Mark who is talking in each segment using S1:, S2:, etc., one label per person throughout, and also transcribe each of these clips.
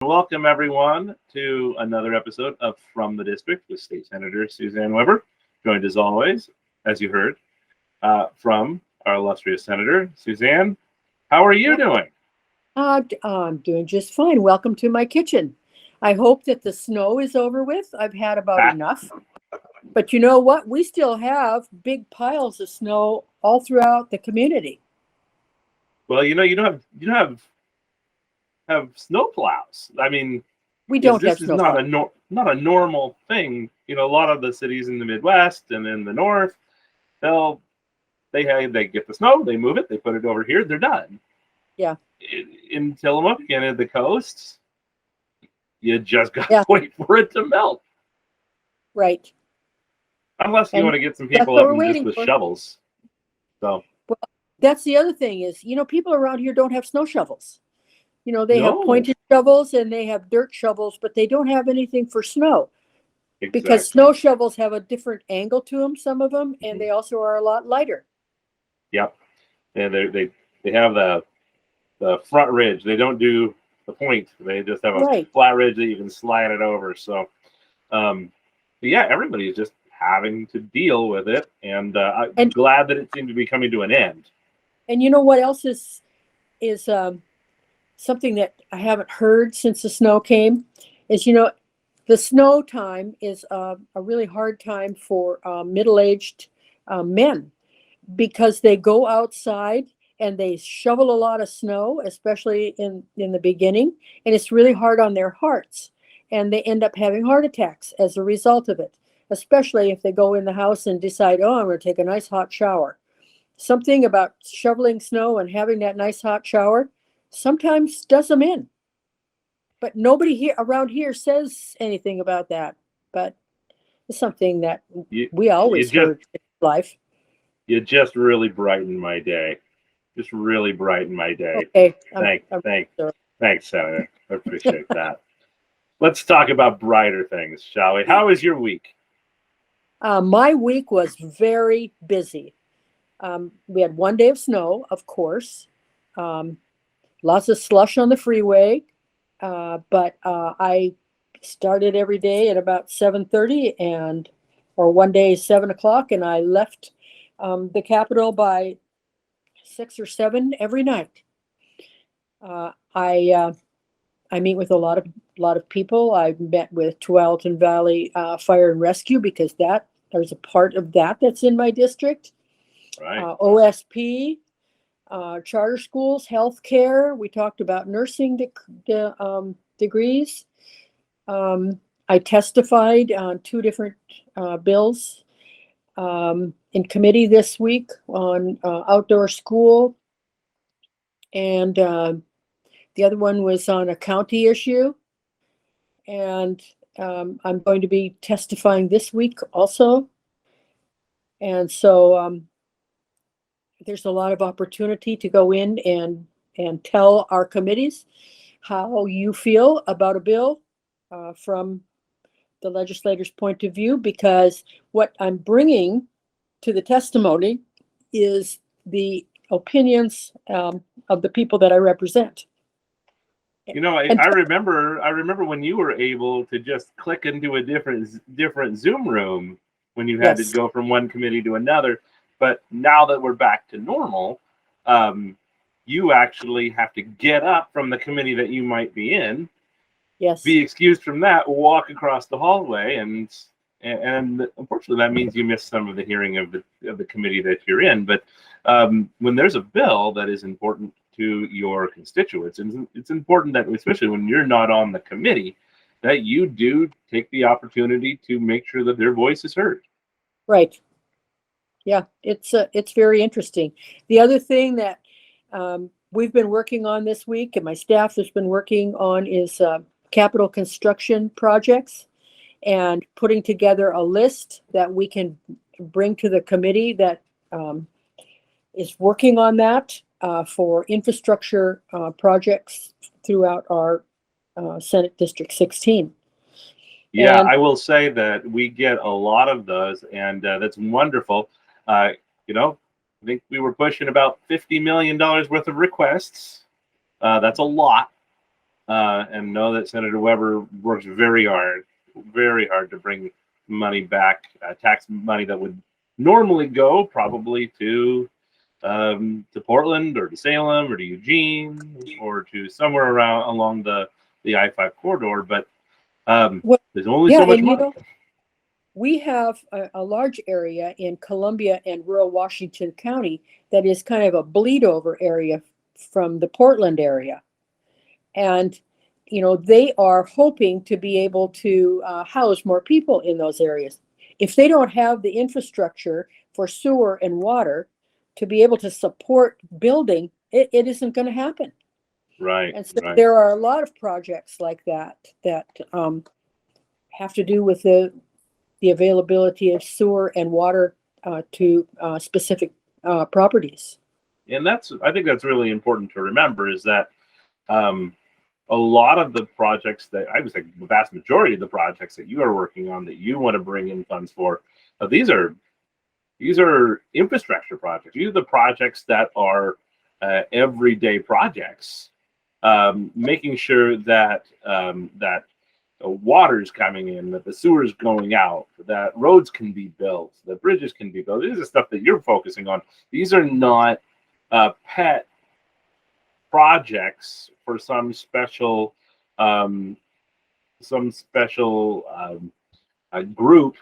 S1: Welcome, everyone, to another episode of From the District with State Senator Suzanne Weber, joined as always, as you heard, from our illustrious Senator. Suzanne, how are you doing?
S2: I'm doing just fine. Welcome to my kitchen. I hope that the snow is over with. I've had about enough. But you know what? We still have big piles of snow all throughout the community.
S1: Well, you don't have snow plows. I mean,
S2: We don't have
S1: this is
S2: snow
S1: not
S2: plows.
S1: not a normal thing. A lot of the cities in the Midwest and in the North, they get the snow, they move it, they put it over here, they're done.
S2: Yeah.
S1: In Tillamook and at the coast, you just got to wait for it to melt.
S2: Right.
S1: Unless you want to get some people up and just with shovels. So.
S2: Well, that's the other thing is, people around here don't have snow shovels. They have pointed shovels and they have dirt shovels, but they don't have anything for snow. Exactly. Because snow shovels have a different angle to them, some of them, and they also are a lot lighter.
S1: Yep. And they have the front ridge. They don't do the point. They just have a flat ridge that you can slide it over. So, yeah, everybody is just having to deal with it. And I'm glad that it seemed to be coming to an end.
S2: And you know what else is something that I haven't heard since the snow came is, the snow time is a really hard time for middle-aged men because they go outside and they shovel a lot of snow, especially in the beginning, and it's really hard on their hearts. And they end up having heart attacks as a result of it, especially if they go in the house and decide, I'm going to take a nice hot shower. Something about shoveling snow and having that nice hot shower sometimes does them in. But nobody here around here says anything about that. But it's something that we always heard in life.
S1: You just really brightened my day. Just really brightened my day.
S2: Okay.
S1: Thanks, Senator. I appreciate that. Let's talk about brighter things, shall we? How was your week?
S2: My week was very busy. We had one day of snow, of course. Lots of slush on the freeway. But I started every day at about 7:30 or one day 7 o'clock, and I left the Capitol by 6 or 7 every night. I meet with a lot of people. I met with Tualatin Valley Fire and Rescue because there's a part of that's in my district.
S1: Right.
S2: OSP, charter schools, healthcare. We talked about nursing degrees. I testified on 2 different bills in committee this week on outdoor school, and the other one was on a county issue. And I'm going to be testifying this week also. And so there's a lot of opportunity to go in and tell our committees how you feel about a bill from the legislator's point of view, because what I'm bringing to the testimony is the opinions of the people that I represent.
S1: I remember when you were able to just click into a different Zoom room when you had to go from one committee to another. But now that we're back to normal, you actually have to get up from the committee that you might be in, be excused from that, walk across the hallway, and unfortunately that means you miss some of the hearing of the committee that you're in. But when there's a bill that is important to your constituents, and it's important that, especially when you're not on the committee, that you do take the opportunity to make sure that their voice is heard.
S2: Right. Yeah, it's very interesting. The other thing that we've been working on this week, and my staff has been working on, is capital construction projects, and putting together a list that we can bring to the committee that is working on that for infrastructure projects throughout our Senate District 16.
S1: Yeah, I will say that we get a lot of those, and that's wonderful. I think we were pushing about $50 million worth of requests. That's a lot. and know that Senator Weber works very hard to bring money back, tax money that would normally go probably to Portland or to Salem or to Eugene or to somewhere around along the I-5 corridor. But
S2: Well,
S1: there's only
S2: yeah,
S1: so much
S2: and
S1: money.
S2: We have a large area in Columbia and rural Washington County that is kind of a bleed over area from the Portland area. And, they are hoping to be able to house more people in those areas. If they don't have the infrastructure for sewer and water to be able to support building, it isn't going to happen.
S1: Right.
S2: And so there are a lot of projects like that have to do with the availability of sewer and water to specific properties.
S1: And I think that's really important to remember, is that a lot of the projects that I would say the vast majority of the projects that you are working on that you want to bring in funds for, these are infrastructure projects. These are the projects that are everyday projects, making sure that that the water's coming in, that the sewer's going out, that roads can be built, that bridges can be built. This is stuff that you're focusing on. These are not pet projects for some special group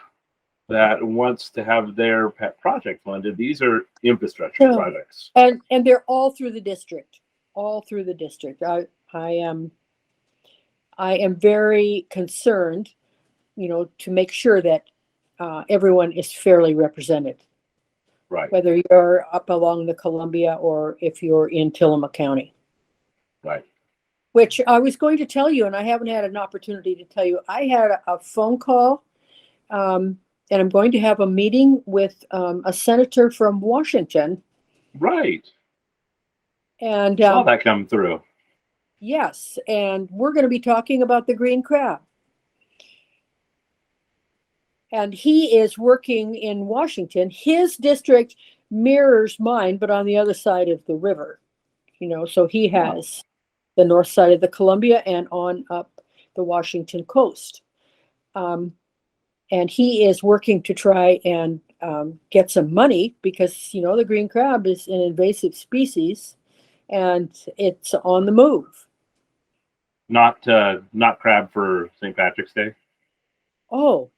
S1: that wants to have their pet project funded. These are infrastructure projects,
S2: and they're all through the district. I am very concerned, to make sure that everyone is fairly represented.
S1: Right.
S2: Whether you're up along the Columbia or if you're in Tillamook County.
S1: Right.
S2: Which I was going to tell you, and I haven't had an opportunity to tell you. I had a phone call, and I'm going to have a meeting with a senator from Washington.
S1: Right.
S2: And
S1: saw that come through.
S2: Yes, and we're going to be talking about the green crab. And he is working in Washington. His district mirrors mine, but on the other side of the river. So he has the north side of the Columbia and on up the Washington coast. And he is working to try and get some money because, the green crab is an invasive species and it's on the move.
S1: Not crab for St. Patrick's Day?
S2: Oh,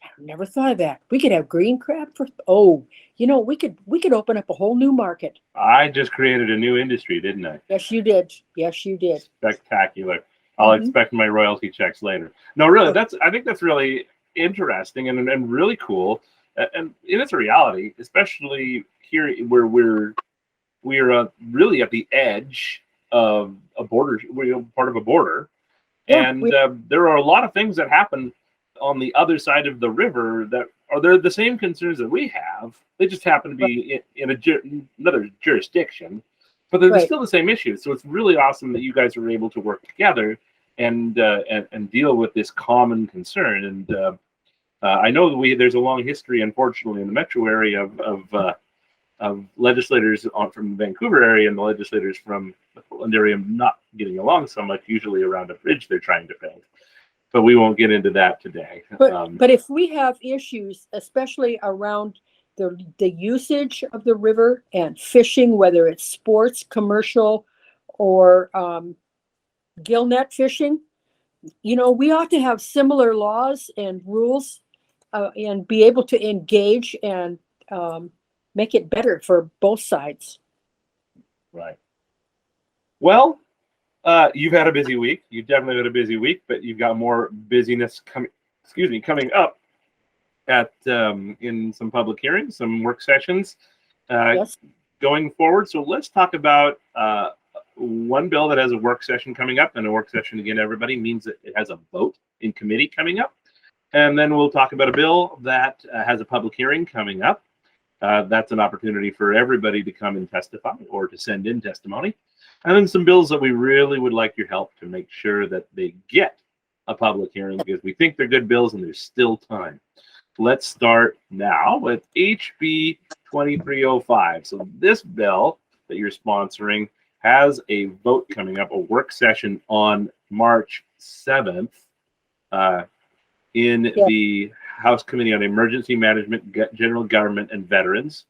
S2: I never thought of that. We could have green crab we could open up a whole new market.
S1: I just created a new industry, didn't I?
S2: Yes, you did.
S1: Spectacular. I'll expect my royalty checks later. No, really, I think that's really interesting and really cool. And it's a reality, especially here where we're really at the edge of a border. We're part of a border. Yeah, and there are a lot of things that happen on the other side of the river that they're the same concerns that we have. They just happen to be in another jurisdiction, but they're still the same issues. So it's really awesome that you guys are able to work together and deal with this common concern. And I know that there's a long history, unfortunately, in the metro area of legislators from the Vancouver area and the legislators from the Portland area not getting along so much, usually around a bridge they're trying to build. But we won't get into that today.
S2: But if we have issues, especially around the usage of the river and fishing, whether it's sports, commercial, or gill net fishing, we ought to have similar laws and rules and be able to engage and make it better for both sides.
S1: Right. Well, you've had a busy week. You definitely had a busy week, but you've got more busyness coming up at in some public hearings, some work sessions going forward. So let's talk about one bill that has a work session coming up, and a work session, again, everybody, means that it has a vote in committee coming up. And then we'll talk about a bill that has a public hearing coming up. That's an opportunity for everybody to come and testify or to send in testimony. And then some bills that we really would like your help to make sure that they get a public hearing, because we think they're good bills and there's still time. Let's start now with HB 2305. So this bill that you're sponsoring has a vote coming up, a work session on March 7th in the House Committee on Emergency Management, General Government, and Veterans.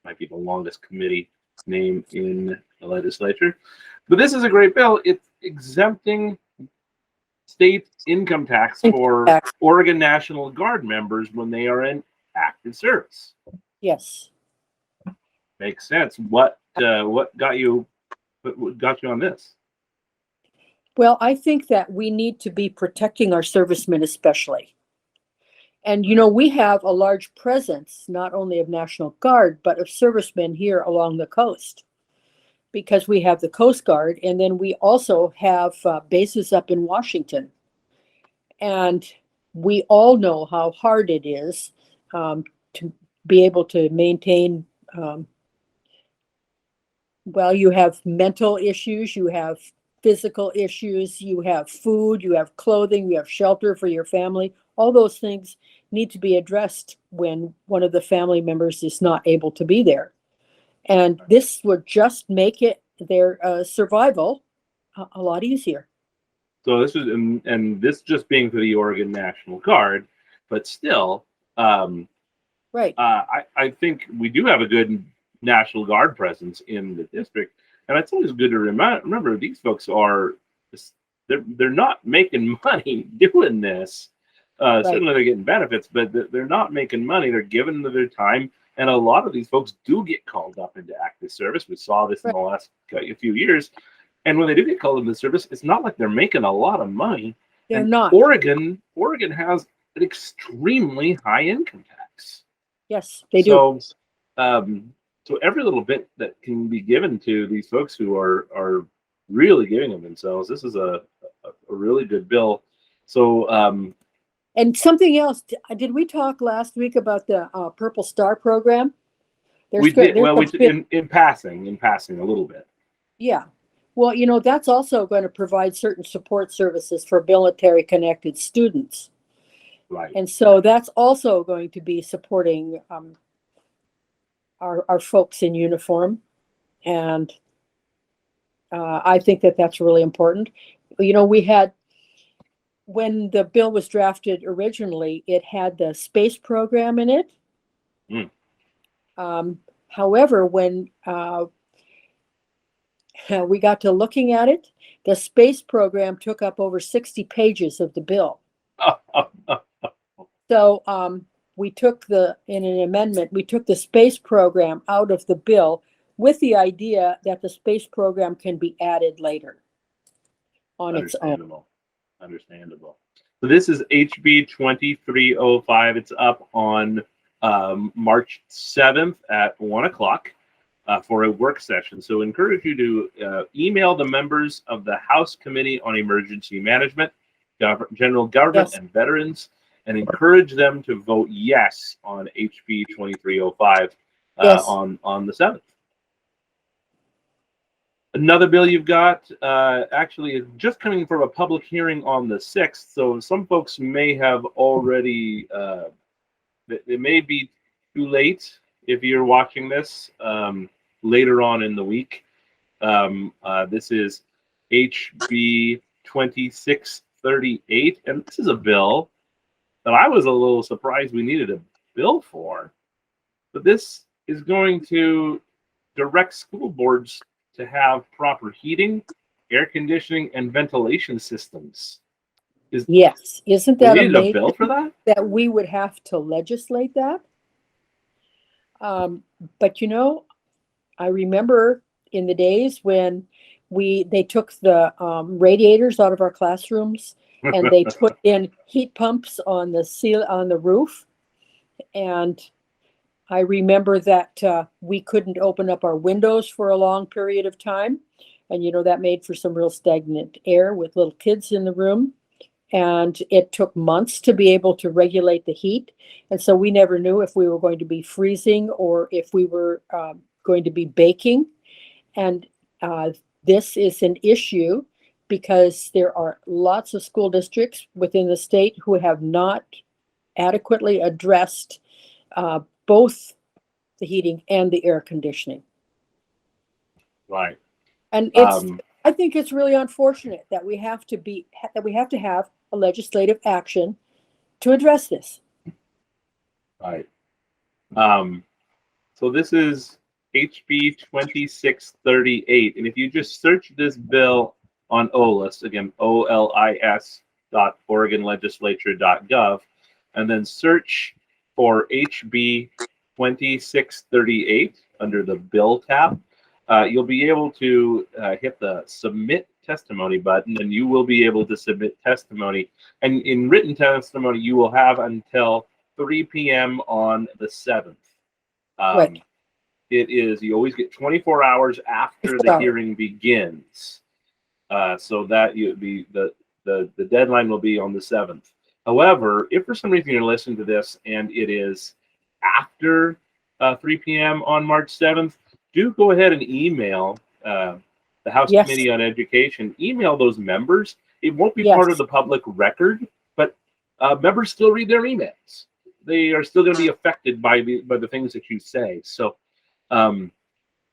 S1: Might be the longest committee name in the legislature. But this is a great bill. It's exempting state income tax for Oregon National Guard members when they are in active service.
S2: Yes.
S1: Makes sense. What got you on this?
S2: Well, I think that we need to be protecting our servicemen especially. And, you know, we have a large presence, not only of National Guard, but of servicemen here along the coast, because we have the Coast Guard, and then we also have bases up in Washington. And we all know how hard it is to be able to maintain, well, you have mental issues, you have physical issues, you have food, you have clothing, you have shelter for your family. All those things need to be addressed when one of the family members is not able to be there. And this would just make it their survival a lot easier.
S1: So this is, and this just being for the Oregon National Guard, but still,
S2: right.
S1: I think we do have a good National Guard presence in the district. And it's always good to remember these folks are, they're not making money doing this. Right. Certainly they're getting benefits, but they're not making money. They're giving their time. And a lot of these folks do get called up into active service. We saw this in the last few years. And when they do get called into service, it's not like they're making a lot of money.
S2: They're not.
S1: Oregon has an extremely high income tax.
S2: Yes, they do.
S1: So every little bit that can be given to these folks who are really giving of themselves, this is a really good bill. So
S2: and something else, did we talk last week about the Purple Star program?
S1: We did. Well, in passing a little bit.
S2: Yeah. Well, you know, that's also going to provide certain support services for military connected students.
S1: Right.
S2: And so that's also going to be supporting our folks in uniform. And I think that that's really important. You know, we had, when the bill was drafted originally, it had the space program in it. However, when we got to looking at it, the space program took up over 60 pages of the bill. So we took in an amendment, we took the space program out of the bill with the idea that the space program can be added later on its own.
S1: Understandable. So this is HB 2305. It's up on March 7th at 1 o'clock for a work session. So encourage you to email the members of the House Committee on Emergency Management, General Government, and Veterans, and encourage them to vote yes on HB 2305 on the 7th. Another bill you've got actually is just coming from a public hearing on the 6th. So some folks may have already, it may be too late if you're watching this later on in the week. This is HB 2638. And this is a bill that I was a little surprised we needed a bill for. But this is going to direct school boards to have proper heating, air conditioning, and ventilation systems.
S2: Yes, isn't that amazing?
S1: We need a bill for that?
S2: That we would have to legislate that. But you know, I remember in the days when they took the radiators out of our classrooms and they put in heat pumps on the roof, and I remember that we couldn't open up our windows for a long period of time. And, you know, that made for some real stagnant air with little kids in the room. And it took months to be able to regulate the heat. And so we never knew if we were going to be freezing or if we were going to be baking. And this is an issue because there are lots of school districts within the state who have not adequately addressed both the heating and the air conditioning.
S1: Right.
S2: And I think it's really unfortunate that we have to have a legislative action to address this.
S1: Right. So this is HB 2638, and if you just search this bill on OLIS, again, olis.oregonlegislature.gov, and then search for HB 2638 under the Bill tab, you'll be able to hit the Submit Testimony button, and you will be able to submit testimony. And in written testimony, you will have until 3 p.m. on the 7th.
S2: Right.
S1: It is, you always get 24 hours after the hearing begins. So that the deadline will be on the 7th. However, if for some reason you're listening to this and it is after 3 p.m. on March 7th, do go ahead and email the House Committee on Education. Email those members. It won't be part of the public record, but members still read their emails. They are still going to be affected by the things that you say. So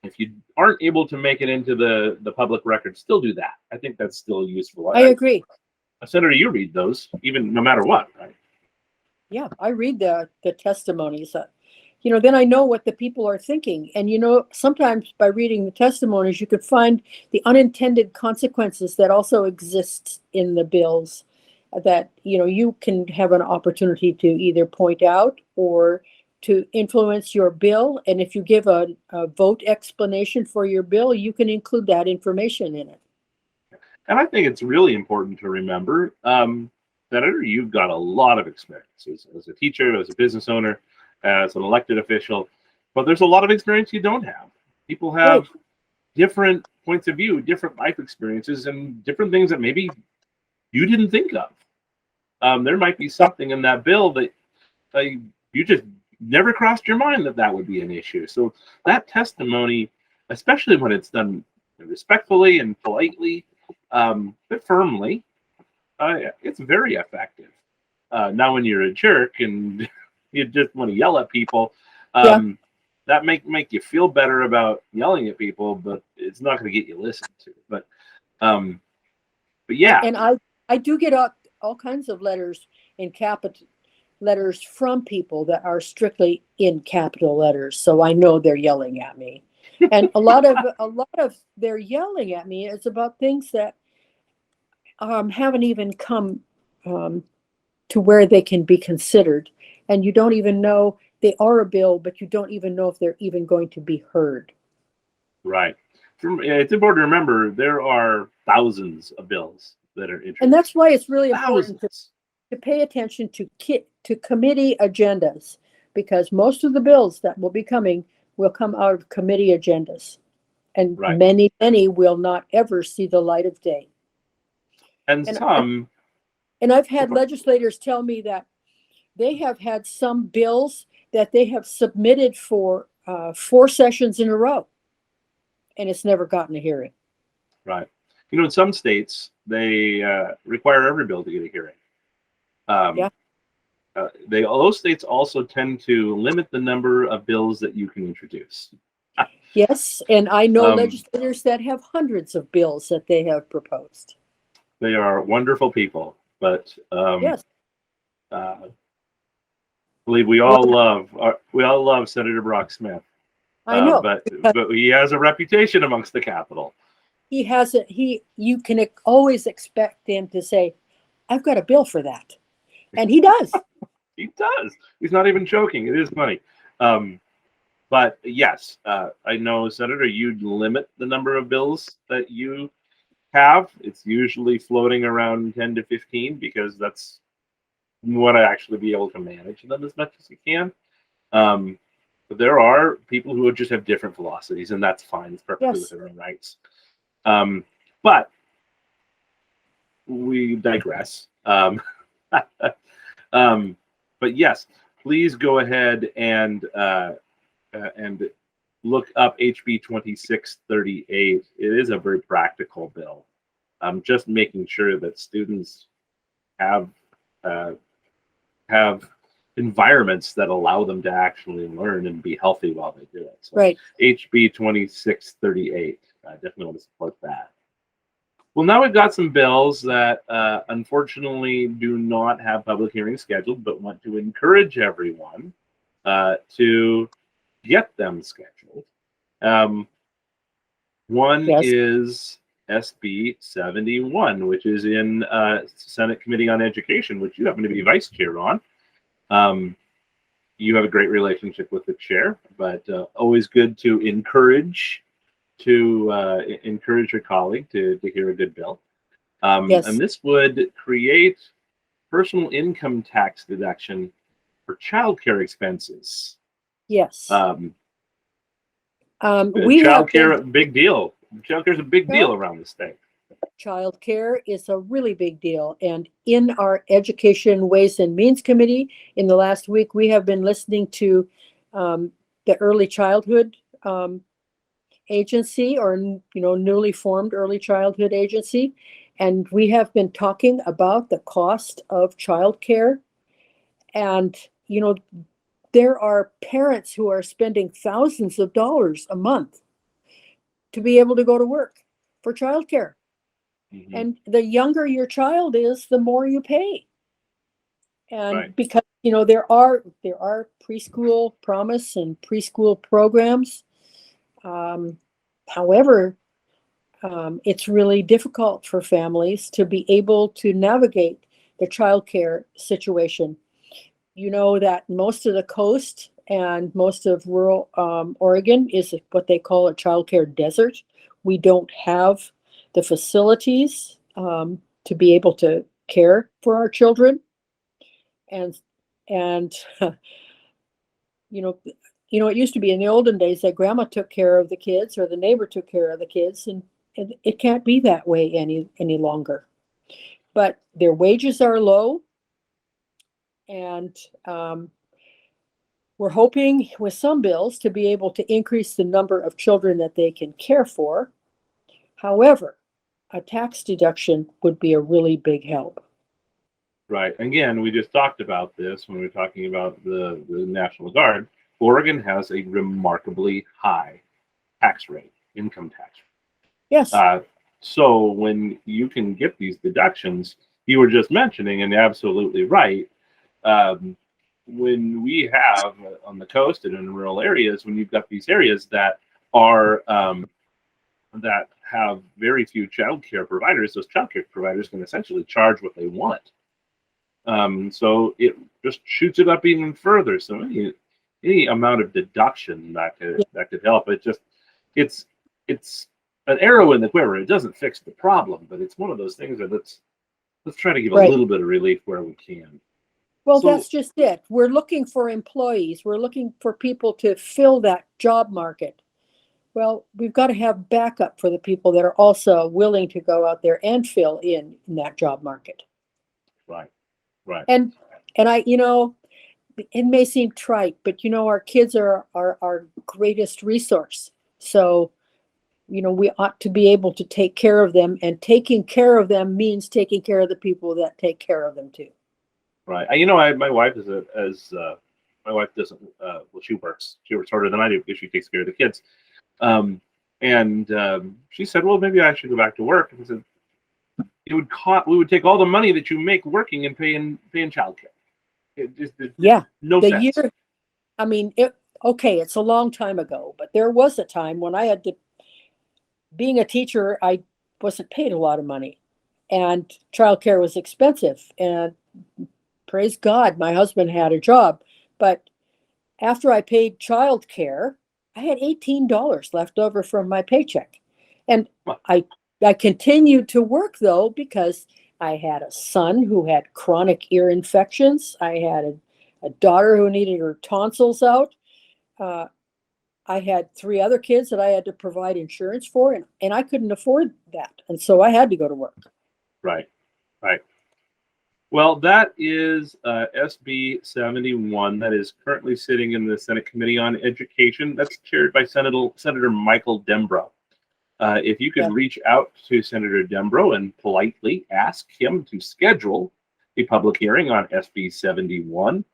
S1: if you aren't able to make it into the public record, still do that. I think that's still useful.
S2: I agree.
S1: Senator, you read those, even no matter what, right?
S2: Yeah, I read the testimonies. Then I know what the people are thinking. And, sometimes by reading the testimonies, you could find the unintended consequences that also exist in the bills that, you can have an opportunity to either point out or to influence your bill. And if you give a vote explanation for your bill, you can include that information in it.
S1: And I think it's really important to remember, Senator, you've got a lot of experience as a teacher, as a business owner, as an elected official, but there's a lot of experience you don't have. People have different points of view, different life experiences, and different things that maybe you didn't think of. There might be something in that bill that you just never crossed your mind that would be an issue. So that testimony, especially when it's done respectfully and politely, but firmly, it's very effective. Now, when you're a jerk and you just want to yell at people, that make you feel better about yelling at people, but it's not going to get you listened to. But yeah.
S2: And I do get all kinds of letters in capital letters from people that are strictly in capital letters, so I know they're yelling at me. And a lot of their yelling at me is about things that haven't even come to where they can be considered, and you don't even know they are a bill, but you don't even know if they're even going to be heard.
S1: Right. It's important to remember there are thousands of bills that are introduced.
S2: And that's why it's really important to pay attention to committee agendas, because most of the bills that will be coming will come out of committee agendas, and many will not ever see the light of day. And I've had legislators tell me that they have had some bills that they have submitted for 4 sessions in a row, and it's never gotten a hearing.
S1: Right. In some states, they require every bill to get a hearing. Those states also tend to limit the number of bills that you can introduce.
S2: Yes, and I know legislators that have hundreds of bills that they have proposed.
S1: They are wonderful people, but I believe we all love Senator Brock Smith.
S2: I know,
S1: but he has a reputation amongst the Capitol.
S2: He has you can always expect him to say, "I've got a bill for that," and he does.
S1: He does. He's not even joking. It is funny. But yes, I know, Senator, you'd limit the number of bills that you have. It's usually floating around 10 to 15 because that's what I actually be able to manage them as much as you can. But there are people who just have different philosophies, and that's fine. It's perfectly within their own rights. But we digress. But yes, please go ahead and look up HB 2638. It is a very practical bill. Just making sure that students have environments that allow them to actually learn and be healthy while they do it. So HB 2638. I definitely want to support that. Well, now we've got some bills that unfortunately do not have public hearings scheduled, but want to encourage everyone to get them scheduled. One is SB 71, which is in Senate Committee on Education, which you happen to be vice chair on. You have a great relationship with the chair, but always good to encourage your colleague to hear a good bill. And this would create personal income tax deduction for childcare expenses.
S2: Yes.
S1: Childcare, big deal. Childcare is a big deal around the state.
S2: Childcare is a really big deal. And in our Education Ways and Means Committee, in the last week, we have been listening to the Early Childhood Agency, or newly formed Early Childhood Agency. And we have been talking about the cost of childcare. And, there are parents who are spending thousands of dollars a month to be able to go to work for childcare. Mm-hmm. And the younger your child is, the more you pay. And because, there are preschool promise and preschool programs. However, it's really difficult for families to be able to navigate the childcare situation. You know that most of the coast and most of rural Oregon is what they call a childcare desert. We don't have the facilities to be able to care for our children, and it used to be in the olden days that grandma took care of the kids or the neighbor took care of the kids, and it can't be that way any longer. But their wages are low, and we're hoping with some bills to be able to increase the number of children that they can care for. However, a tax deduction would be a really big help.
S1: Right. Again, we just talked about this when we were talking about the National Guard. Oregon has a remarkably high tax rate, income tax rate.
S2: Yes.
S1: So when you can get these deductions, you were just mentioning, and absolutely right, when we have on the coast and in rural areas, when you've got these areas that are that have very few child care providers, those child care providers can essentially charge what they want. So it just shoots it up even further. So any amount of deduction that could help. It's an arrow in the quiver. It doesn't fix the problem, but it's one of those things that let's try to give a little bit of relief where we can.
S2: Well, that's just it. We're looking for employees. We're looking for people to fill that job market. Well, we've got to have backup for the people that are also willing to go out there and fill in that job market.
S1: Right.
S2: And I, it may seem trite, but our kids are our greatest resource. So, we ought to be able to take care of them, and taking care of them means taking care of the people that take care of them too.
S1: Right. My wife my wife doesn't. She works harder than I do because she takes care of the kids. She said, "Well, maybe I should go back to work." And I said, we would take all the money that you make working and paying childcare. No sense.
S2: It's a long time ago, but there was a time when I had to. Being a teacher, I wasn't paid a lot of money, and childcare was expensive. And praise God, my husband had a job. But after I paid childcare, I had $18 left over from my paycheck. And I continued to work, though, because I had a son who had chronic ear infections. I had a daughter who needed her tonsils out. I had 3 other kids that I had to provide insurance for, and I couldn't afford that. And so I had to go to work.
S1: Right. Well, that is SB 71 that is currently sitting in the Senate Committee on Education. That's chaired by Senator Michael Dembro. If you could reach out to Senator Dembro and politely ask him to schedule a public hearing on SB 71,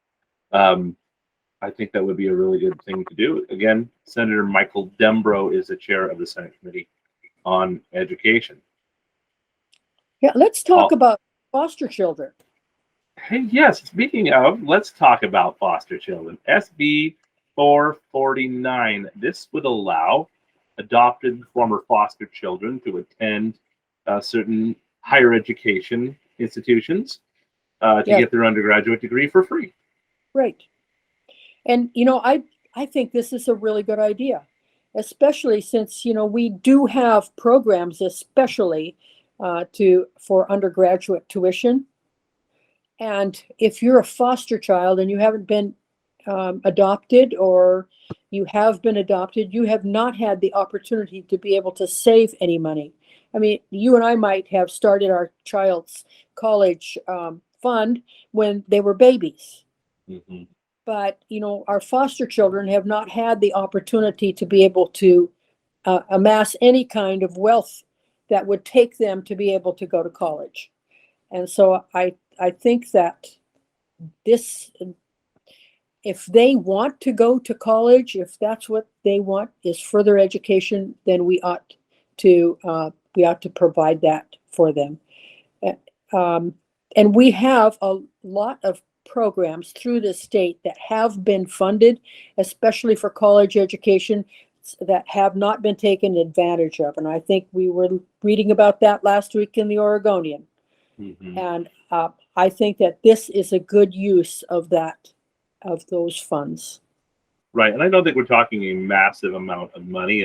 S1: I think that would be a really good thing to do. Again, Senator Michael Dembro is the chair of the Senate Committee on education.
S2: Yeah, let's talk about foster children.
S1: Hey, yes, speaking of, let's talk about foster children. SB 449. This would allow adopted former foster children to attend certain higher education institutions to
S2: Yes,
S1: get their undergraduate degree for free.
S2: right. And, I think this is a really good idea, especially since, we do have programs, especially for undergraduate tuition. And if you're a foster child and you haven't been adopted, or you have been adopted, you have not had the opportunity to be able to save any money. I mean, you and I might have started our child's college fund when they were babies.
S1: Mm-hmm.
S2: But, our foster children have not had the opportunity to be able to amass any kind of wealth that would take them to be able to go to college. And so I think that this, if they want to go to college, if that's what they want is further education, then we ought to provide that for them. And we have a lot of programs through the state that have been funded, especially for college education, that have not been taken advantage of. And I think we were reading about that last week in the Oregonian.
S1: Mm-hmm.
S2: And I think that this is a good use of those funds.
S1: Right, and I don't think we're talking a massive amount of money.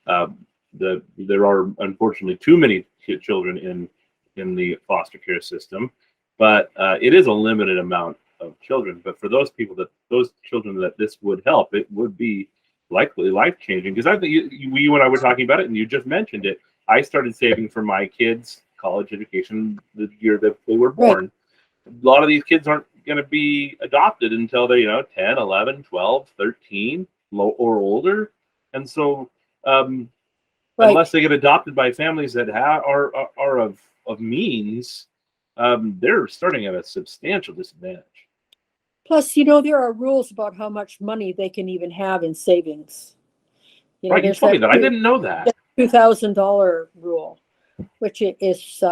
S1: There are unfortunately too many children in the foster care system, but it is a limited amount of children. But for those children that this would help, it would be likely life changing. Because I think you and I were talking about it, and you just mentioned it. I started saving for my kids' college education the year that they were born. Right. A lot of these kids aren't going to be adopted until they're 10, 11, 12, 13 or older. And so right. Unless they get adopted by families that are of means, they're starting at a substantial disadvantage.
S2: Plus, there are rules about how much money they can even have in savings.
S1: Right, you told me that. I didn't know that.
S2: $2,000 rule, which is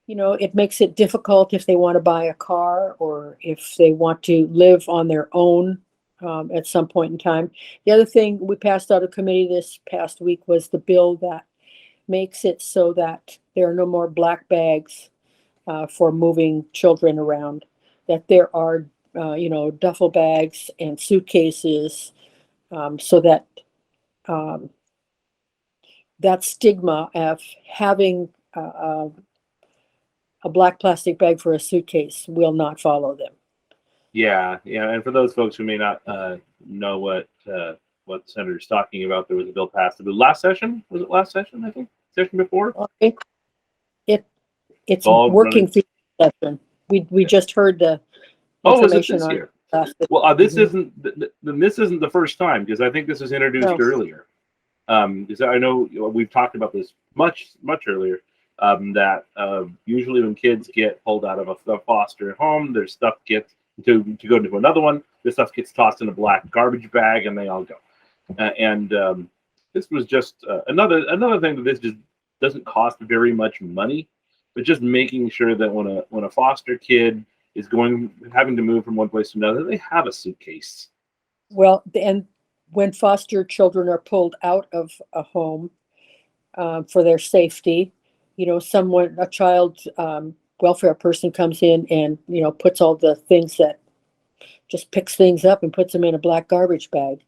S2: it makes it difficult if they want to buy a car or if they want to live on their own at some point in time. The other thing we passed out of committee this past week was the bill that makes it so that there are no more black bags for moving children around, that there are, duffel bags and suitcases, so that that stigma of having a black plastic bag for a suitcase will not follow them.
S1: Yeah. And for those folks who may not know what the senator's talking about, there was a bill passed. Last session? Was it last session? I think session before.
S2: It's working through the session. We just heard the information
S1: was it this year?
S2: Well,
S1: this isn't the first time, because I think this was introduced earlier. Because I know we've talked about this much earlier. That usually when kids get pulled out of a foster home, their stuff gets to go into another one. This stuff gets tossed in a black garbage bag, and they all go. This was just another thing that this just doesn't cost very much money, but just making sure that when a foster kid is having to move from one place to another, they have a suitcase.
S2: Well, and when foster children are pulled out of a home for their safety, a child welfare person comes in and, puts all the things that just picks things up and puts them in a black garbage bag.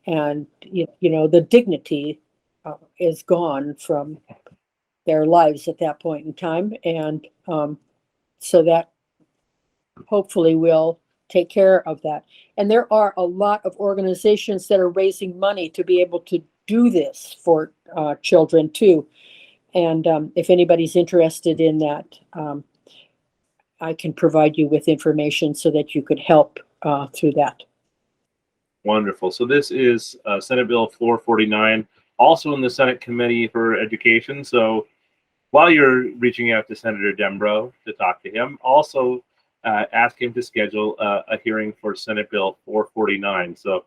S2: And, the dignity is gone from their lives at that point in time. And so that hopefully will take care of that. And there are a lot of organizations that are raising money to be able to do this for children too. And if anybody's interested in that, I can provide you with information so that you could help through that.
S1: Wonderful. So this is Senate Bill 449, also in the Senate Committee for Education. So while you're reaching out to Senator Dembro to talk to him, also ask him to schedule a hearing for Senate Bill 449. So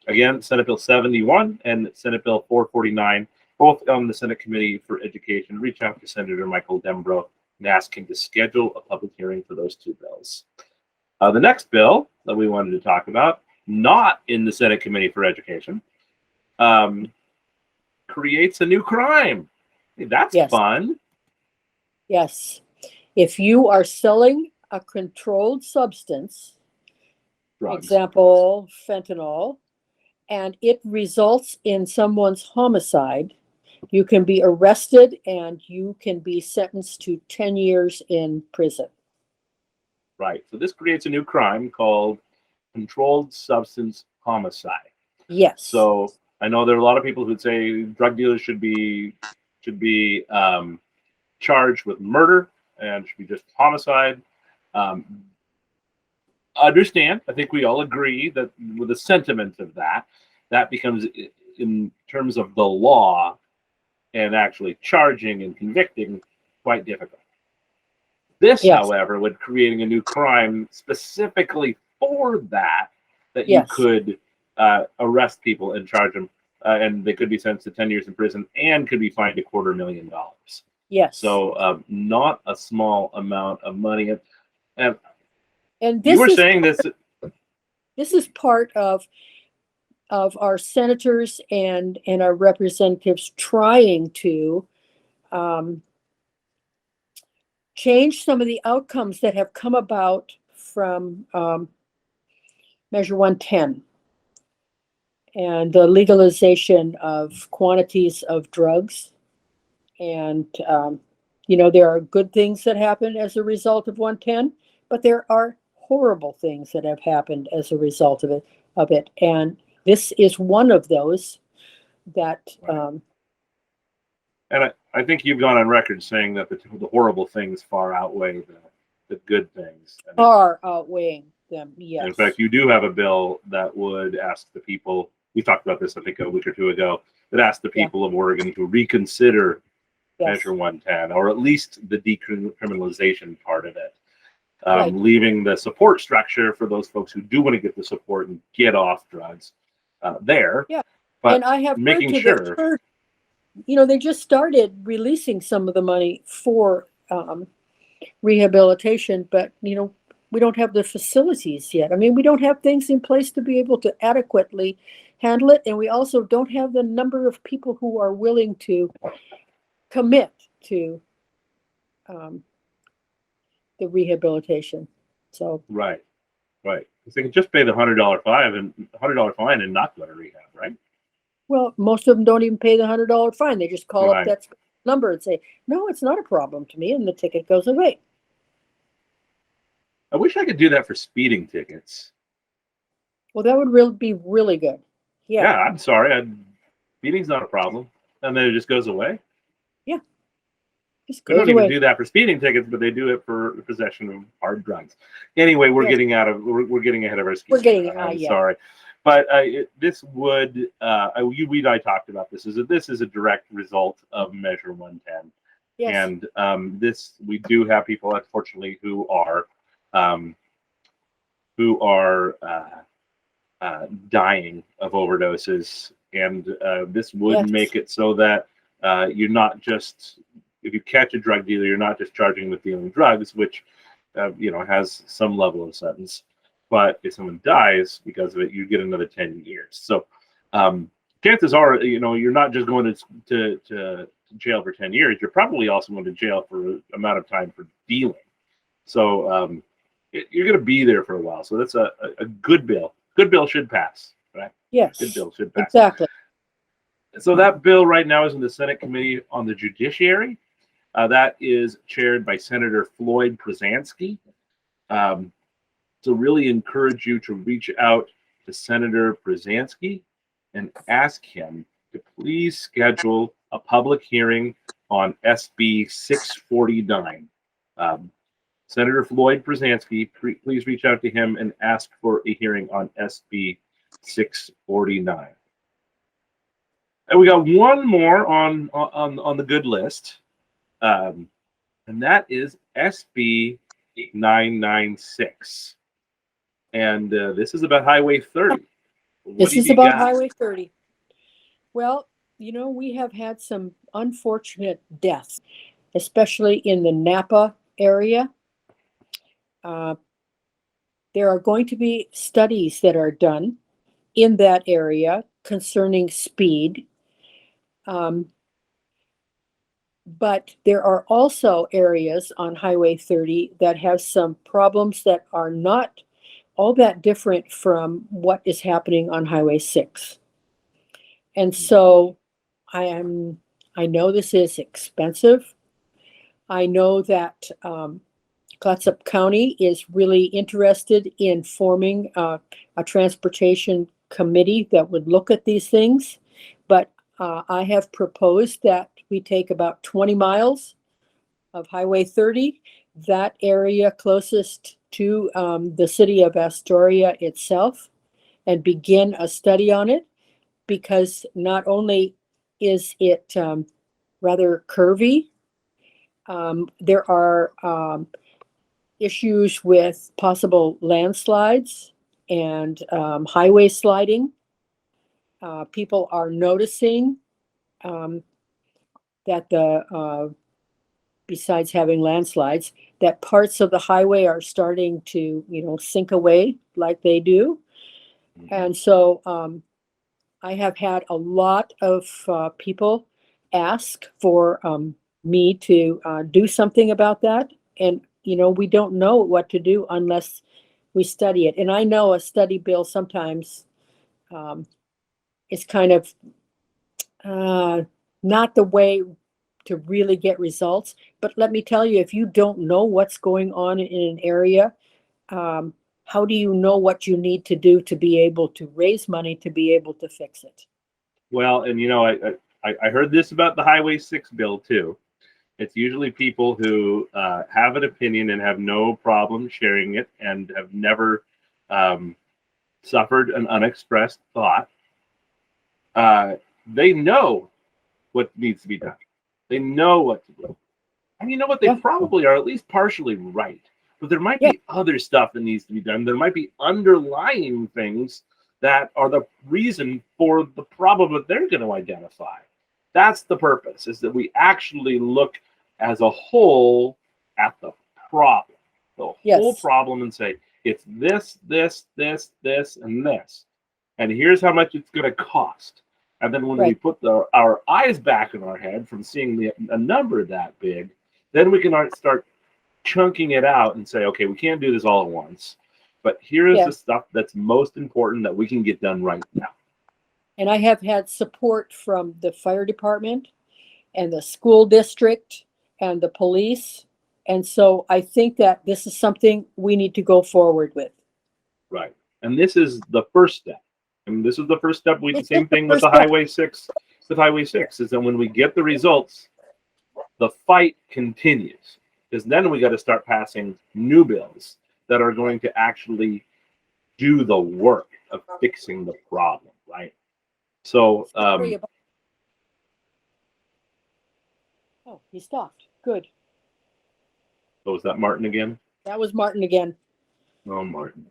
S1: again, Senate Bill 71 and Senate Bill 449 both on the Senate Committee for Education. Reach out to Senator Michael Dembro and ask him to schedule a public hearing for those two bills. The next bill that we wanted to talk about, not in the Senate Committee for Education, creates a new crime. Hey, that's fun.
S2: Yes. If you are selling a controlled substance,
S1: Drugs.
S2: Example, fentanyl, and it results in someone's homicide, you can be arrested and you can be sentenced to 10 years in prison.
S1: Right. So this creates a new crime called controlled substance homicide.
S2: Yes.
S1: So I know there are a lot of people who would say drug dealers should be charged with murder and should be just homicide. Understand, I think we all agree that with the sentiment of that becomes, in terms of the law and actually charging and convicting, quite difficult. This, however, would creating a new crime specifically for that you could arrest people and charge them, and they could be sentenced to 10 years in prison and could be fined $250,000.
S2: Yes.
S1: So not a small amount of money. And
S2: this
S1: you were saying this.
S2: This is part of our senators and our representatives trying to change some of the outcomes that have come about from Measure 110 and the legalization of quantities of drugs. And, there are good things that happen as a result of 110, but there are horrible things that have happened as a result of it. And this is one of those that.
S1: And I think you've gone on record saying that the horrible things far outweigh the good things.
S2: Far outweighing them, yes.
S1: In fact, you do have a bill that would ask the people, we talked about this, I think, a week or two ago, that asked the people of Oregon to reconsider Measure 110, or at least the decriminalization part of it. Leaving the support structure for those folks who do want to get the support and get off drugs there.
S2: Yeah.
S1: But
S2: and I have
S1: making sure.
S2: They just started releasing some of the money for rehabilitation, but, we don't have the facilities yet. I mean, we don't have things in place to be able to adequately handle it. And we also don't have the number of people who are willing to commit to the rehabilitation. So
S1: right. Because they can just pay the $100 fine and not go to rehab, right?
S2: Well, most of them don't even pay the $100 fine. They just call up that number and say, "No, it's not a problem to me," and the ticket goes away.
S1: I wish I could do that for speeding tickets.
S2: Well, that would be really good. Yeah.
S1: I'm sorry. Speeding's not a problem, and then it just goes away.
S2: Yeah.
S1: They don't even do that for speeding tickets, but they do it for possession of hard drugs. Anyway, we're getting ahead of our skis.
S2: We're getting
S1: sorry, but this would we and I talked about this. This is a direct result of Measure 110, and this we do have people, unfortunately, who are dying of overdoses, and this would make it so that you're not just, if you catch a drug dealer, you're not just charging with dealing drugs, which has some level of sentence, but if someone dies because of it, you get another 10 years. So chances are, you're not just going to jail for 10 years. You're probably also going to jail for an amount of time for dealing. So you're going to be there for a while. So that's a good bill. Good bill should pass, right?
S2: Yes.
S1: Good bill should pass.
S2: Exactly. So
S1: that bill right now is in the Senate Committee on the Judiciary. That is chaired by Senator Floyd Przansky. So really encourage you to reach out to Senator Przansky and ask him to please schedule a public hearing on SB 649. Senator Floyd Przansky, please reach out to him and ask for a hearing on SB 649. And we got one more on the good list, and that is SB 996. And this is about Highway 30.
S2: This is about Highway 30. Well, we have had some unfortunate deaths, especially in the Napa area. There are going to be studies that are done in that area concerning speed. But there are also areas on Highway 30 that have some problems that are not all that different from what is happening on Highway 6. And so I know this is expensive. I know that Clatsop County is really interested in forming a transportation committee that would look at these things. But I have proposed that we take about 20 miles of Highway 30, that area closest to the city of Astoria itself, and begin a study on it, because not only is it rather curvy, there are issues with possible landslides and highway sliding. People are noticing that besides having landslides, that parts of the highway are starting to, sink away like they do. And so I have had a lot of people ask for me to do something about that. And, we don't know what to do unless we study it. And I know a study bill sometimes is kind of not the way to really get results. But let me tell you, if you don't know what's going on in an area, how do you know what you need to do to be able to raise money to be able to fix it?
S1: Well, and I heard this about the Highway 6 bill too. It's usually people who have an opinion and have no problem sharing it and have never suffered an unexpressed thought. They know what needs to be done. They know what to do. And you know what? They probably are at least partially right. But there might be other stuff that needs to be done. There might be underlying things that are the reason for the problem that they're going to identify. That's the purpose, is that we actually look as a whole at the problem. The whole problem, and say, it's this, this, this, this, and this. And here's how much it's going to cost. And then when we put our eyes back in our head from seeing a number that big, then we can start chunking it out and say, okay, we can't do this all at once. But here is the stuff that's most important that we can get done right now.
S2: And I have had support from the fire department and the school district and the police. And so I think that this is something we need to go forward with.
S1: Right. And this is the first step. And this is the first step. The same thing with the Highway 6. With Highway 6 is that when we get the results, the fight continues. Because then we got to start passing new bills that are going to actually do the work of fixing the problem, right? So,
S2: oh, he stopped. Good.
S1: So was that Martin again?
S2: That was Martin again.
S1: Oh, Martin.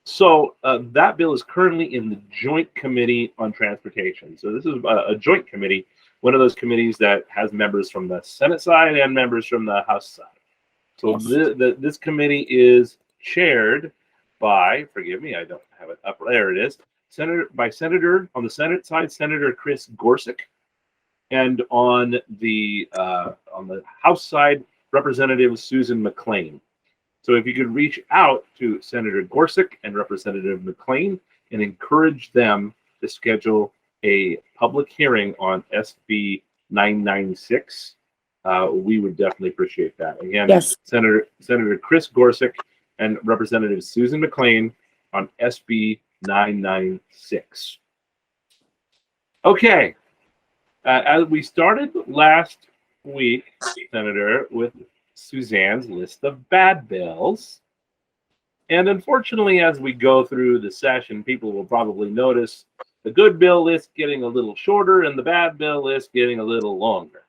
S1: So that bill is currently in the Joint Committee on Transportation. So this is a joint committee, one of those committees that has members from the Senate side and members from the House side. So this committee is chaired by, forgive me, I don't have it up. There it is. Senator on the Senate side, Senator Chris Gorsuch, and on the House side, Representative Susan McLean. So if you could reach out to Senator Gorsuch and Representative McLean and encourage them to schedule a public hearing on SB 996, we would definitely appreciate that. Again, Senator Chris Gorsuch and Representative Susan McLean on SB 996. Okay. As we started last week, Senator, with Suzanne's list of bad bills. And unfortunately, as we go through the session, people will probably notice the good bill list getting a little shorter and the bad bill list getting a little longer.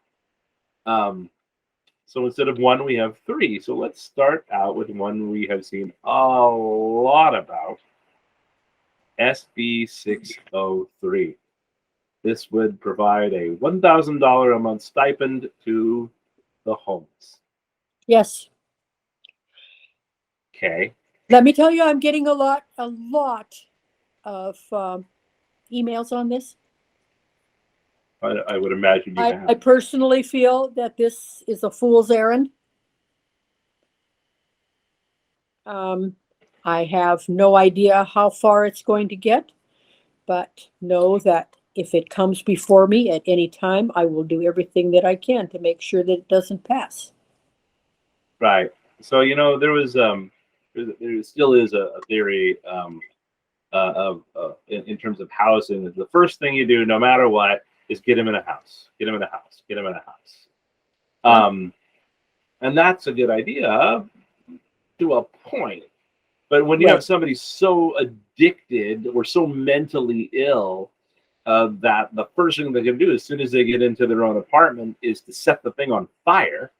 S1: So instead of one, we have three. So let's start out with one we have seen a lot about. SB 603. This would provide a $1,000 a month stipend to the homeless.
S2: Yes.
S1: Okay.
S2: Let me tell you, I'm getting a lot of emails on this.
S1: I would imagine you have.
S2: I personally feel that this is a fool's errand. I have no idea how far it's going to get, but know that if it comes before me at any time, I will do everything that I can to make sure that it doesn't pass.
S1: Right. So, there was, there still is a theory in terms of housing. The first thing you do, no matter what, is get him in a house. Get him in a house. Get him in a house. And that's a good idea to a point. But when you have somebody so addicted or so mentally ill that the first thing they can do as soon as they get into their own apartment is to set the thing on fire,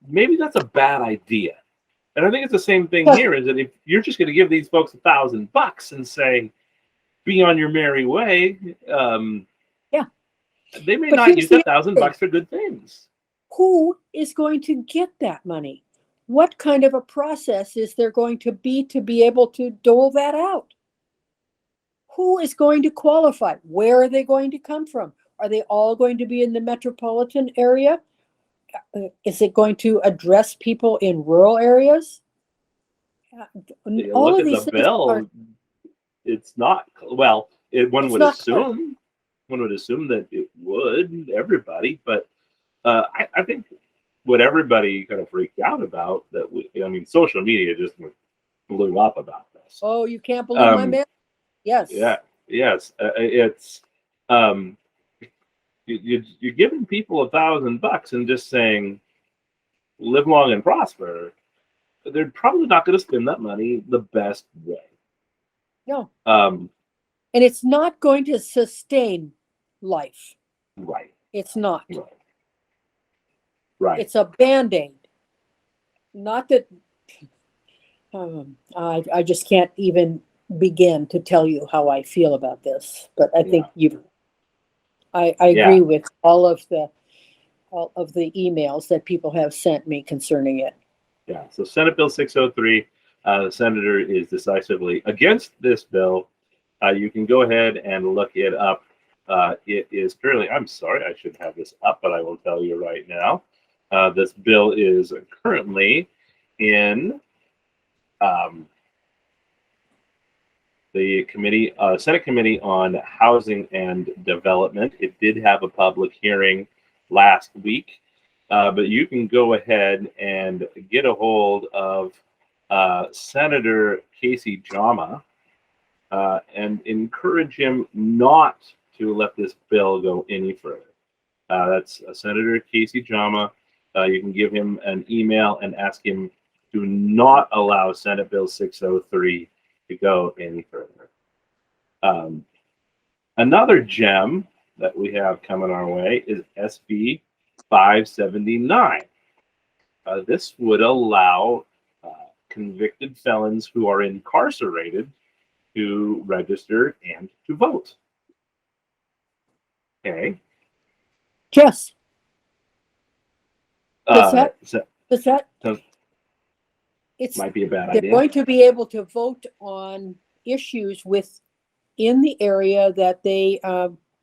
S1: maybe that's a bad idea. And I think it's the same thing here, is that if you're just going to give these folks $1,000 and say, be on your merry way, they may not use that $1,000 for good things.
S2: Who is going to get that money? What kind of a process is there going to be able to dole that out? Who is going to qualify? Where are they going to come from? Are they all going to be in the metropolitan area? Is it going to address people in rural areas?
S1: All of these things bill, it's not, well, one would assume that it would, everybody, but I think what everybody kind of freaked out about, social media just blew up about this.
S2: Oh, you can't believe my man. Yes.
S1: Yeah. Yes. It's you're giving people $1,000 and just saying, live long and prosper. They're probably not going to spend that money the best way.
S2: No. And it's not going to sustain life.
S1: Right.
S2: It's not.
S1: Right.
S2: It's a Band-Aid. Not that I just can't even begin to tell you how I feel about this. But I think I agree with all of the emails that people have sent me concerning it.
S1: Yeah. So Senate Bill 603, the senator is decisively against this bill. You can go ahead and look it up. It is currently, I'm sorry, I should have this up, but I will tell you right now. This bill is currently in the committee, Senate Committee on Housing and Development. It did have a public hearing last week, but you can go ahead and get a hold of Senator Casey Jama and encourage him not to let this bill go any further. That's Senator Casey Jama. You can give him an email and ask him to not allow Senate Bill 603 to go any further. Another gem that we have coming our way is SB 579. This would allow convicted felons who are incarcerated to register and to vote. Okay.
S2: Yes.
S1: It might be a bad
S2: idea. They're going to be able to vote on issues within the area that they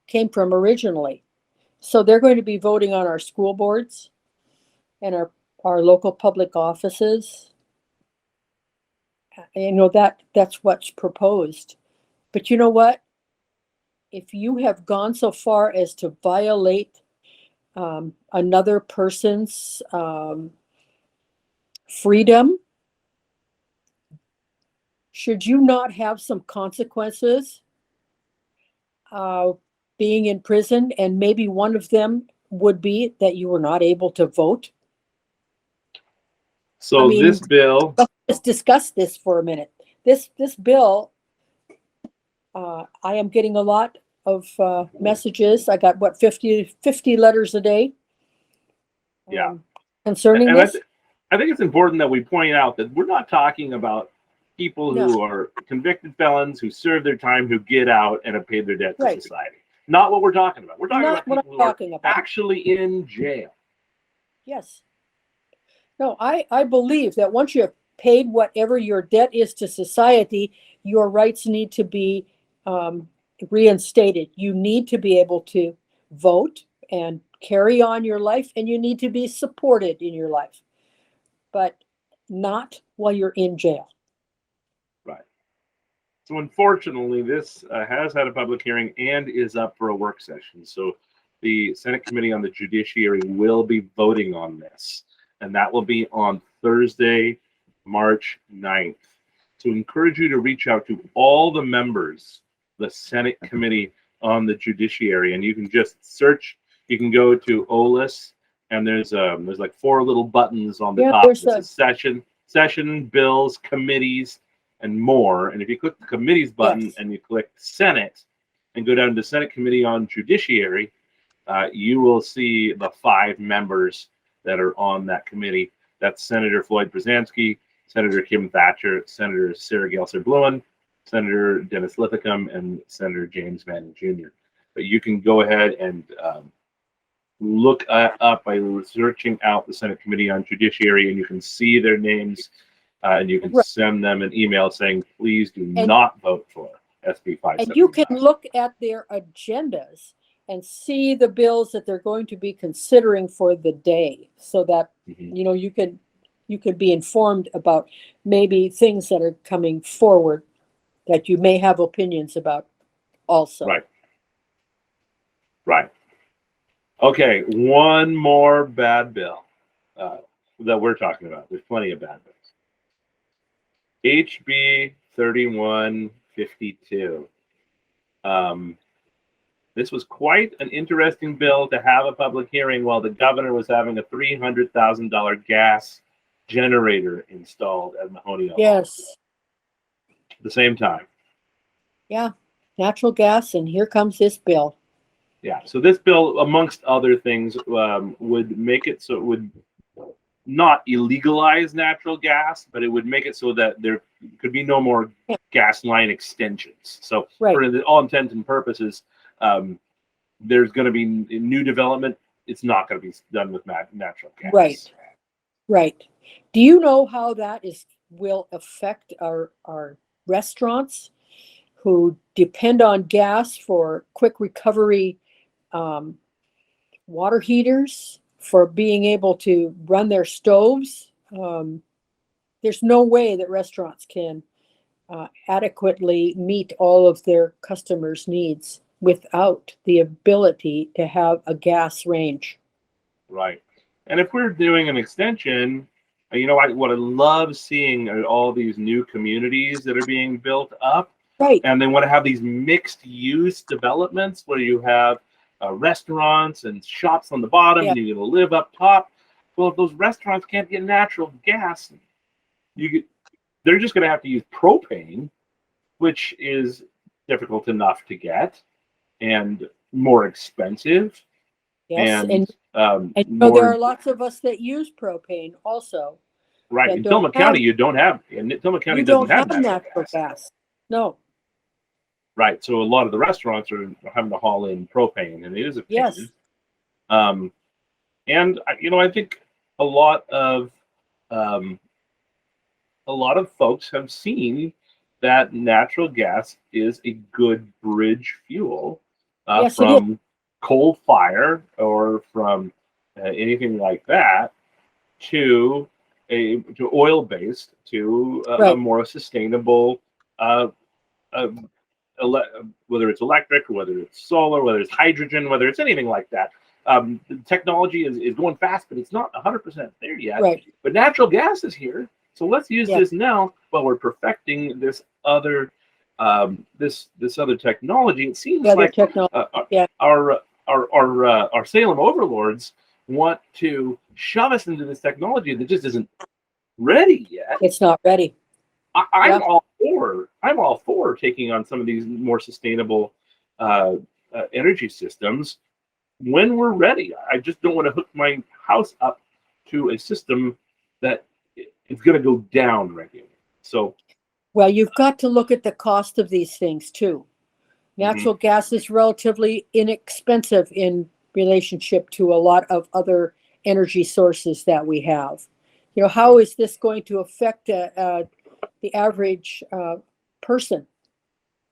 S2: came from originally. So they're going to be voting on our school boards and our local public offices. That's what's proposed. But you know what? If you have gone so far as to violate another person's freedom, should you not have some consequences being in prison? And maybe one of them would be that you were not able to vote.
S1: So this bill,
S2: let's discuss this for a minute. This bill, I am getting a lot of messages. I got 50 letters a day. Concerning this.
S1: I think it's important that we point out that we're not talking about people
S2: No.
S1: who are convicted felons who serve their time, who get out and have paid their debt to
S2: Right.
S1: society. Not what we're talking about. We're talking
S2: Not
S1: about
S2: what
S1: people
S2: I'm
S1: who are
S2: talking about.
S1: actually in jail.
S2: Yes. No, I believe that once you have paid whatever your debt is to society, your rights need to be reinstated. You need to be able to vote and carry on your life, and you need to be supported in your life, but not while you're in jail.
S1: Right. So unfortunately, this has had a public hearing and is up for a work session. So the Senate Committee on the Judiciary will be voting on this, and that will be on Thursday, March 9th. So encourage you to reach out to all the members, the Senate Committee on the Judiciary, and you can just search. You can go to OLIS, and there's like 4 little buttons on the top.
S2: There's
S1: this is session, bills, committees, and more. And if you click the committees button and you click Senate and go down to Senate Committee on Judiciary, you will see the 5 members that are on that committee. That's Senator Floyd Brzezinski, Senator Kim Thatcher, Senator Sarah Gelser Bluin, Senator Dennis Lithicum, and Senator James Manning Jr. But you can go ahead and look up by searching out the Senate Committee on Judiciary, and you can see their names, and you can send them an email saying, please do not vote for SB 579.
S2: And you can look at their agendas and see the bills that they're going to be considering for the day, so that you could be informed about maybe things that are coming forward that you may have opinions about also.
S1: Right. Okay, one more bad bill that we're talking about. There's plenty of bad bills. HB 3152. This was quite an interesting bill to have a public hearing while the governor was having a $300,000 gas generator installed at Mahoney.
S2: Yes.
S1: At the same time.
S2: Yeah, natural gas, and here comes this bill.
S1: Yeah, so this bill, amongst other things, would make it so it would not illegalize natural gas, but it would make it so that there could be no more gas line extensions. So for all intents and purposes, there's going to be new development. It's not going to be done with natural gas.
S2: Right. Do you know how that will affect our restaurants who depend on gas for quick recovery water heaters, for being able to run their stoves? There's no way that restaurants can adequately meet all of their customers' needs without the ability to have a gas range.
S1: Right. And if we're doing an extension, what I love seeing are all these new communities that are being built up.
S2: Right.
S1: And they want to have these mixed use developments where you have restaurants and shops on the bottom, and you're going to live up top. Well, if those restaurants can't get natural gas, they're just going to have to use propane, which is difficult enough to get and more expensive.
S2: Yes, and there are lots of us that use propane also.
S1: Right. In Tillamook County, you don't have. And Tillamook County doesn't have natural gas.
S2: No.
S1: Right. So a lot of the restaurants are having to haul in propane, and it is a pain.
S2: Yes.
S1: And I think a lot of folks have seen that natural gas is a good bridge fuel from coal fire or from anything like that to oil based to a more sustainable whether it's electric or whether it's solar, whether it's hydrogen, whether it's anything like that. The technology is going fast, but it's not 100% there yet.
S2: Right.
S1: But natural gas is here, so let's use this now while we're perfecting this other this other technology. It seems like our Salem overlords want to shove us into this technology that just isn't ready yet.
S2: It's not ready.
S1: I'm all for taking on some of these more sustainable energy systems when we're ready. I just don't want to hook my house up to a system that is going to go down regularly. So
S2: Well, you've got to look at the cost of these things too. Natural gas is relatively inexpensive in relationship to a lot of other energy sources that we have. You know, how is this going to affect the average person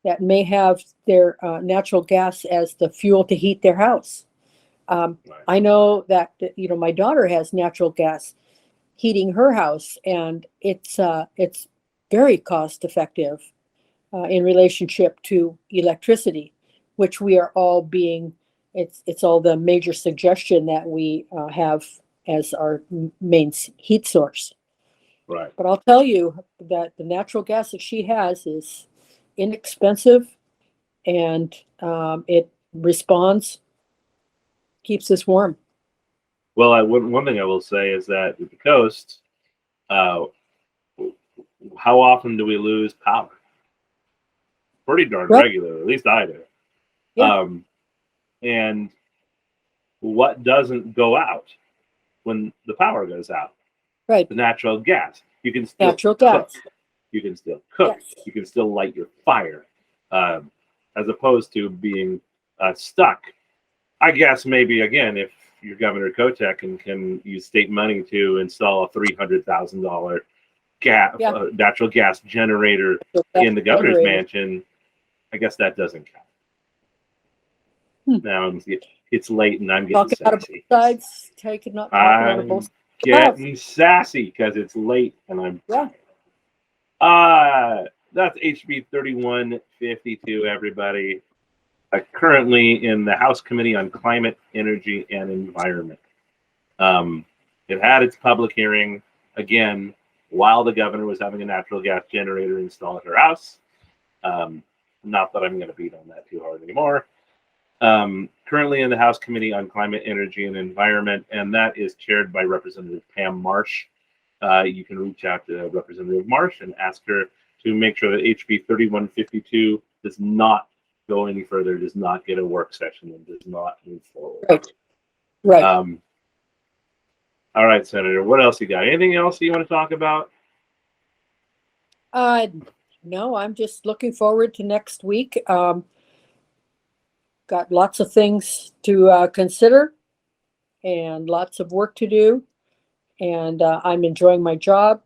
S2: that may have their natural gas as the fuel to heat their house? I know that, you know, my daughter has natural gas heating her house, and it's very cost effective in relationship to electricity, which we are all being, it's all the major suggestion that we have as our main heat source.
S1: Right.
S2: But I'll tell you that the natural gas that she has is inexpensive, and it responds, keeps us warm.
S1: Well, one thing I will say is that with the coast, uh, how often do we lose power? Pretty darn
S2: Right.
S1: regular, at least I do.
S2: Yeah.
S1: And what doesn't go out when the power goes out?
S2: Right.
S1: The natural gas. You can still
S2: Natural
S1: cook.
S2: gas.
S1: You can still cook.
S2: Yes.
S1: You can still light your fire, as opposed to being stuck. I guess maybe again, if you're Governor Kotek and can use state money to install a $300,000 natural gas generator in the governor's mansion, I guess that doesn't count. Now it's late and I'm getting sassy.
S2: Sides, I'm
S1: getting sassy because it's late and I'm that's HB 3152, everybody. Currently in the House Committee on Climate, Energy, and Environment. It had its public hearing again while the governor was having a natural gas generator installed at her house. Not that I'm going to beat on that too hard anymore. Currently in the House Committee on Climate, Energy, and Environment, and that is chaired by Representative Pam Marsh. You can reach out to Representative Marsh and ask her to make sure that HB 3152 does not go any further, does not get a work session, and does not move forward.
S2: Right.
S1: All right, Senator, what else you got? Anything else you want to talk about?
S2: No, I'm just looking forward to next week. Got lots of things to consider and lots of work to do. And I'm enjoying my job.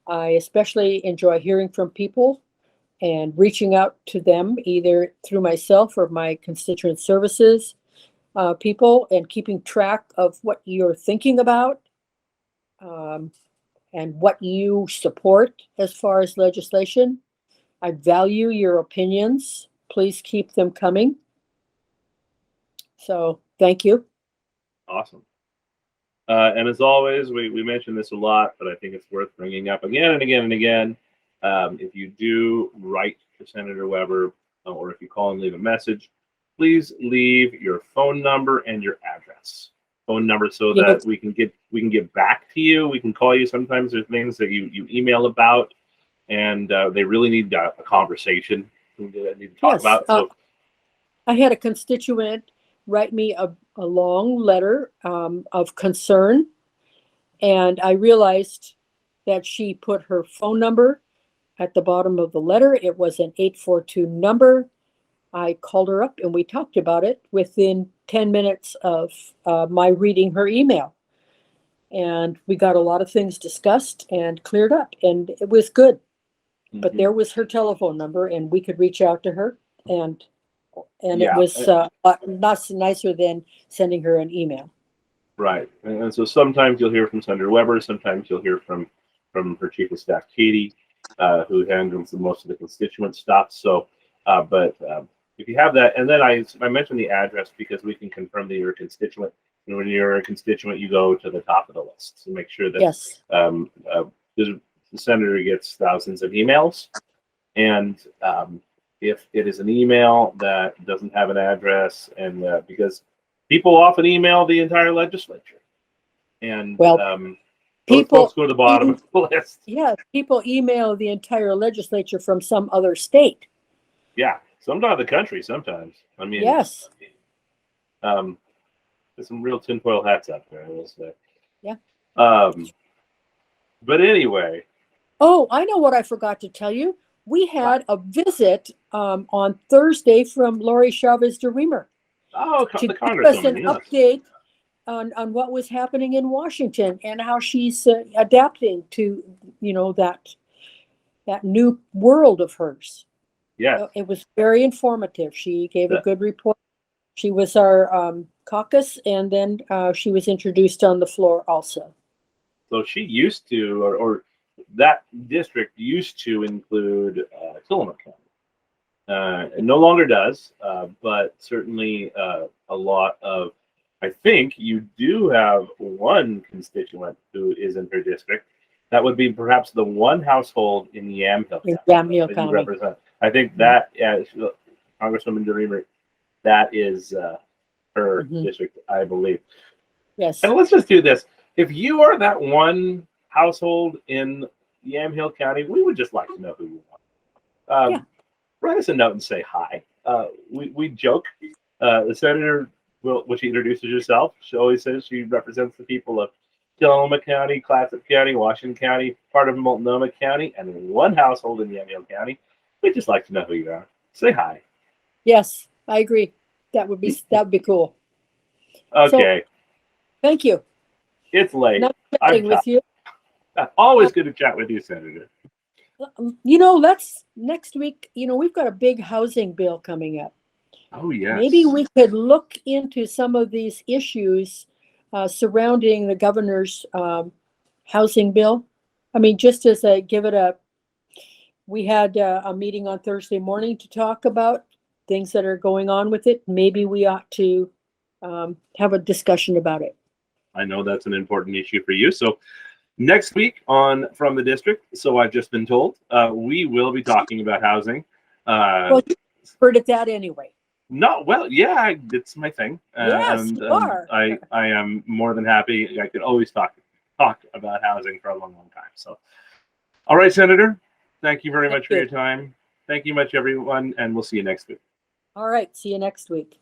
S2: I especially enjoy hearing from people and reaching out to them either through myself or my constituent services people, and keeping track of what you're thinking about and what you support as far as legislation. I value your opinions. Please keep them coming. So thank you.
S1: Awesome. And as always, we mention this a lot, but I think it's worth bringing up again and again and again. If you do write to Senator Weber, or if you call and leave a message, please leave your phone number and your address. Phone number so that we can get back to you. We can call you. Sometimes there's things that you email about, and they really need a conversation. We need to talk about. So
S2: I had a constituent write me a long letter of concern, and I realized that she put her phone number at the bottom of the letter. It was an 842 number. I called her up and we talked about it within 10 minutes of my reading her email. And we got a lot of things discussed and cleared up, and it was good. But there was her telephone number, and we could reach out to her, and it was not nicer than sending her an email.
S1: Right. And so sometimes you'll hear from Senator Weber, sometimes you'll hear from her chief of staff, Katie, who handles most of the constituent stuff. So, but if you have that, and then I mentioned the address because we can confirm that you're a constituent. And when you're a constituent, you go to the top of the list to make sure that the senator gets thousands of emails. And if it is an email that doesn't have an address, and because people often email the entire legislature, and those folks go to the bottom of the list.
S2: Yeah, people email the entire legislature from some other state.
S1: Yeah, sometimes the country. Sometimes, I mean,
S2: yes.
S1: There's some real tinfoil hats out there, I will say.
S2: Yeah.
S1: But anyway,
S2: Oh, I know what I forgot to tell you. We had a visit on Thursday from Lori Chavez de Reamer
S1: Oh,
S2: to
S1: the
S2: give us
S1: congresswoman,
S2: an
S1: yes.
S2: update on what was happening in Washington and how she's adapting to, that new world of hers.
S1: Yes.
S2: It was very informative. She gave a
S1: That-
S2: good report. She was our caucus, and then she was introduced on the floor also.
S1: So she used to, or that district used to include Tillamook County. It no longer does, but certainly a lot of, I think you do have one constituent who is in her district. That would be perhaps the one household in Yamhill County.
S2: Yamhill
S1: that you
S2: County.
S1: represent. I think that, Congresswoman DeReamer, that is her district, I believe.
S2: Yes.
S1: And let's just do this. If you are that one household in Yamhill County, we would just like to know who you are. Write us a note and say hi. We joke. The senator, when she introduces herself, she always says she represents the people of Tillamook County, Clatsop County, Washington County, part of Multnomah County, and one household in Yamhill County. We'd just like to know who you are. Say hi.
S2: Yes, I agree. That would be cool.
S1: Okay.
S2: So, thank you.
S1: It's late.
S2: Nice chatting with you.
S1: Always good to chat with you, Senator.
S2: Let's next week, we've got a big housing bill coming up.
S1: Oh, yes.
S2: Maybe we could look into some of these issues surrounding the governor's housing bill. I mean, just as we had a meeting on Thursday morning to talk about things that are going on with it. Maybe we ought to have a discussion about it.
S1: I know that's an important issue for you. So next week on From the District, so I've just been told, we will be talking about housing.
S2: Well, you heard it that anyway.
S1: No, well, yeah, it's my thing.
S2: Yes, you are.
S1: I am more than happy. I could always talk about housing for a long, long time. So, all right, Senator, thank you very much for your time. Thank you much, everyone, and we'll see you next week.
S2: All right, see you next week.